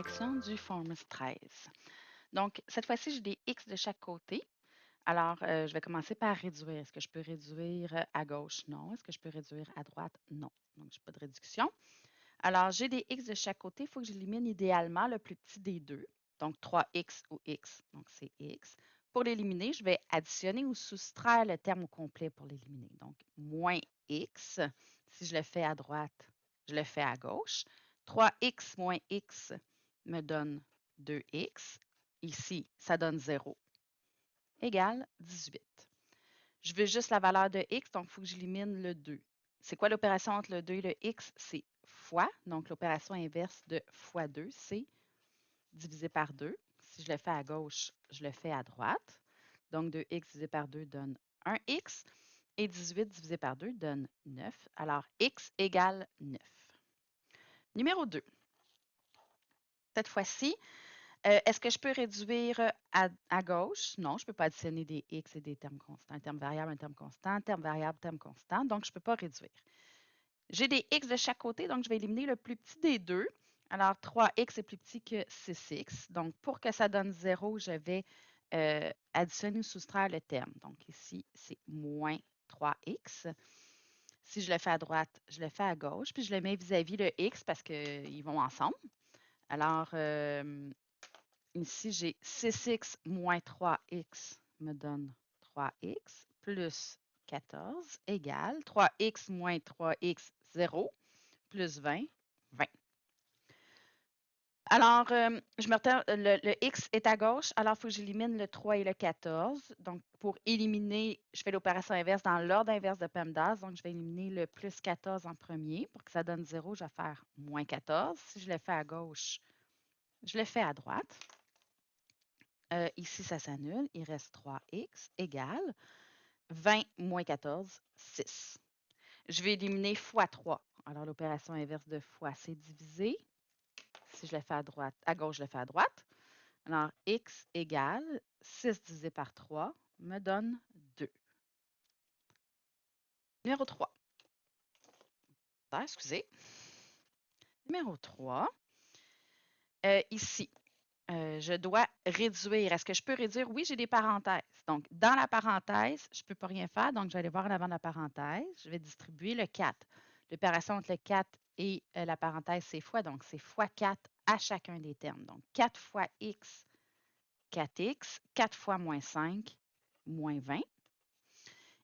correction du Formus 13. Donc, cette fois-ci, j'ai des x de chaque côté. Alors, je vais commencer par réduire. Est-ce que je peux réduire à gauche? Non. Est-ce que je peux réduire à droite? Non. Donc, je n'ai pas de réduction. Alors, j'ai des x de chaque côté. Il faut que j'élimine idéalement le plus petit des deux. Donc, 3x ou x. Donc, c'est x. Pour l'éliminer, je vais additionner ou soustraire le terme au complet pour l'éliminer. Donc, moins x. Si je le fais à droite, je le fais à gauche. 3x moins x me donne 2x. Ici, ça donne 0 égale 18. Je veux juste la valeur de x, donc il faut que j'élimine le 2. C'est quoi l'opération entre le 2 et le x? C'est fois. Donc, l'opération inverse de fois 2, c'est divisé par 2. Si je le fais à gauche, je le fais à droite. Donc, 2x divisé par 2 donne 1x. Et 18 divisé par 2 donne 9. Alors, x égale 9. Numéro 2. Cette fois-ci, est-ce que je peux réduire à gauche? Non, je ne peux pas additionner des x et des termes constants. Un terme variable, un terme constant, terme variable, terme constant. Donc, je ne peux pas réduire. J'ai des x de chaque côté, donc je vais éliminer le plus petit des deux. Alors, 3x est plus petit que 6x. Donc, pour que ça donne 0, je vais additionner ou soustraire le terme. Donc, ici, c'est moins 3x. Si je le fais à droite, je le fais à gauche, puis je le mets vis-à-vis le x parce qu'ils vont ensemble. Alors, ici, j'ai 6x moins 3x me donne 3x plus 14 égale 3x moins 3x, 0, plus 20, 20. Alors, je me retiens, le x est à gauche, alors il faut que j'élimine le 3 et le 14. Donc, pour éliminer, je fais l'opération inverse dans l'ordre inverse de PEMDAS. Donc, je vais éliminer le plus 14 en premier. Pour que ça donne 0, je vais faire moins 14. Si je le fais à gauche, je le fais à droite. Ici, ça s'annule. Il reste 3x égale 20 moins 14, 6. Je vais éliminer fois 3. Alors, l'opération inverse de fois, c'est diviser. Si je le fais à droite, à gauche, je le fais à droite. Alors, x égale 6 divisé par 3 me donne 2. Numéro 3. Ah, excusez. Numéro 3. Ici, je dois réduire. Est-ce que je peux réduire? Oui, j'ai des parenthèses. Donc, dans la parenthèse, je ne peux pas rien faire. Donc, je vais aller voir en avant de la parenthèse. Je vais distribuer le 4. L'opération entre le 4 et la parenthèse, c'est fois. Donc, c'est fois 4 à chacun des termes. Donc, 4 fois x, 4x. 4 fois moins 5, moins 20.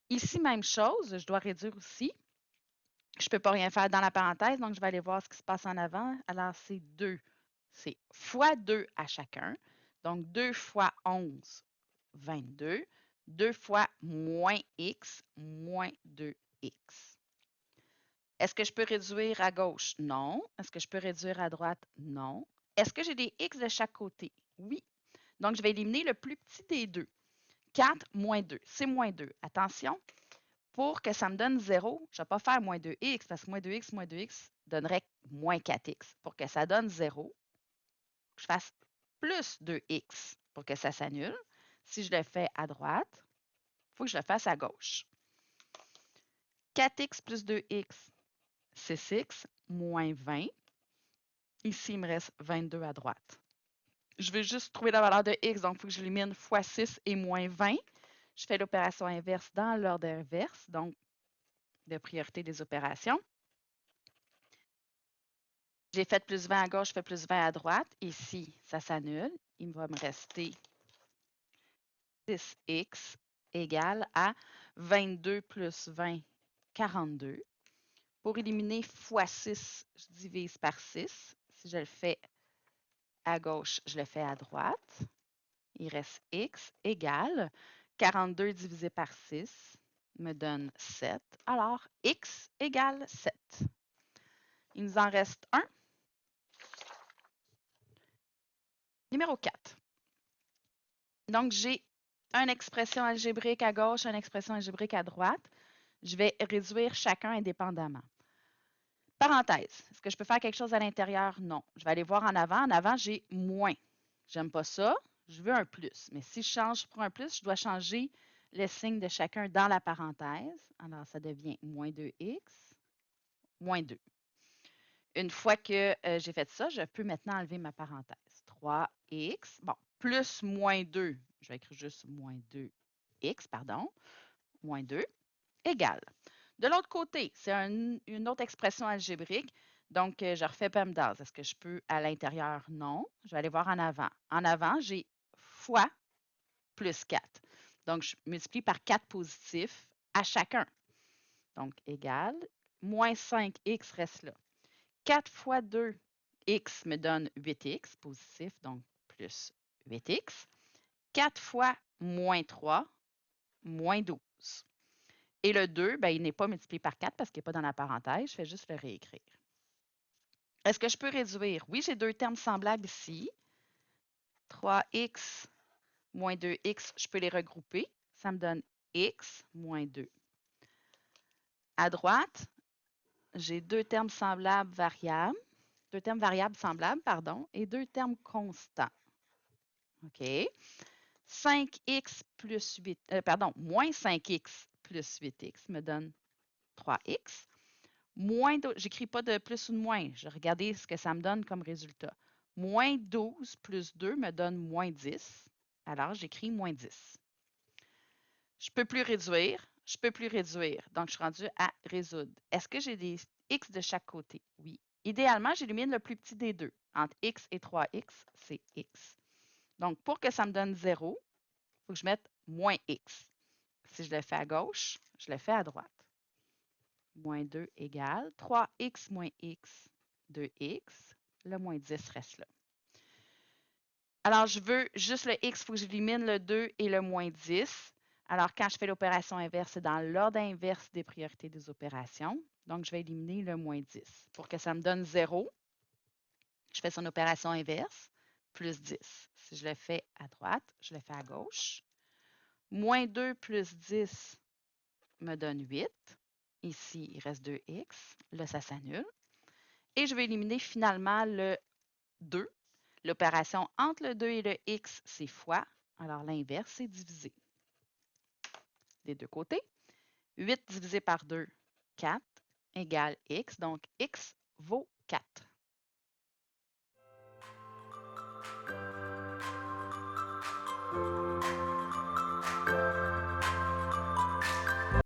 Ici, même chose. Je dois réduire aussi. Je ne peux pas rien faire dans la parenthèse. Donc, je vais aller voir ce qui se passe en avant. Alors, c'est 2. C'est fois 2 à chacun. Donc, 2 fois 11, 22. 2 fois moins x, moins 2x. Est-ce que je peux réduire à gauche? Non. Est-ce que je peux réduire à droite? Non. Est-ce que j'ai des x de chaque côté? Oui. Donc, je vais éliminer le plus petit des deux. 4 moins 2, c'est moins 2. Attention, pour que ça me donne 0, je ne vais pas faire moins 2x parce que moins 2x donnerait moins 4x. Pour que ça donne 0, je fasse plus 2x pour que ça s'annule. Si je le fais à droite, il faut que je le fasse à gauche. 4x plus 2x, 6x, moins 20. Ici, il me reste 22 à droite. Je veux juste trouver la valeur de x, donc il faut que j'élimine fois 6 et moins 20. Je fais l'opération inverse dans l'ordre inverse, donc de priorité des opérations. J'ai fait plus 20 à gauche, je fais plus 20 à droite. Ici, ça s'annule. Il va me rester 6x égale à 22 plus 20, 42. Pour éliminer fois 6, je divise par 6. Si je le fais à gauche, je le fais à droite. Il reste x égale 42 divisé par 6 me donne 7. Alors, x égale 7. Il nous en reste un. Numéro 4. Donc, j'ai une expression algébrique à gauche, une expression algébrique à droite. Je vais réduire chacun indépendamment. Parenthèse. Est-ce que je peux faire quelque chose à l'intérieur? Non. Je vais aller voir en avant. En avant, j'ai moins. J'aime pas ça. Je veux un plus. Mais si je change pour un plus, je dois changer le signe de chacun dans la parenthèse. Alors, ça devient moins 2x, moins 2. une fois que j'ai fait ça, je peux maintenant enlever ma parenthèse. 3x, bon, plus moins 2, je vais écrire juste moins 2x, pardon, moins 2, égale. De l'autre côté, c'est une autre expression algébrique. Donc, je refais PEMDAS. Est-ce que je peux à l'intérieur? Non. Je vais aller voir en avant. En avant, j'ai fois plus 4. Donc, je multiplie par 4 positifs à chacun. Donc, égal. Moins 5x reste là. 4 fois 2x me donne 8x, positif, donc plus 8x. 4 fois moins 3, moins 12. Et le 2, ben, il n'est pas multiplié par 4 parce qu'il n'est pas dans la parenthèse. Je fais juste le réécrire. Est-ce que je peux réduire? Oui, j'ai deux termes semblables ici. 3x moins 2x, je peux les regrouper. Ça me donne x moins 2. À droite, j'ai deux termes semblables variables. Deux termes variables semblables, pardon, et deux termes constants. OK. 5x plus 8, moins 5x plus 8x me donne 3x. Moins, j'écris pas de plus ou de moins. Je regardais ce que ça me donne comme résultat. Moins 12 plus 2 me donne moins 10. Alors, j'écris moins 10. Je ne peux plus réduire. Je ne peux plus réduire. Donc, je suis rendue à résoudre. Est-ce que j'ai des x de chaque côté? Oui. Idéalement, j'élimine le plus petit des deux. Entre x et 3x, c'est x. Donc, pour que ça me donne 0, il faut que je mette moins x. Si je le fais à gauche, je le fais à droite. Moins 2 égale 3x moins x, 2x. Le moins 10 reste là. Alors, je veux juste le x, il faut que j'élimine le 2 et le moins 10. Alors, quand je fais l'opération inverse, c'est dans l'ordre inverse des priorités des opérations. Donc, je vais éliminer le moins 10. Pour que ça me donne 0, je fais son opération inverse, plus 10. Si je le fais à droite, je le fais à gauche. Moins 2 plus 10 me donne 8. Ici, il reste 2x. Là, ça s'annule. Et je vais éliminer finalement le 2. L'opération entre le 2 et le x, c'est fois. Alors, l'inverse, c'est diviser. Des deux côtés. 8 divisé par 2, 4, égale x. Donc, x vaut 4.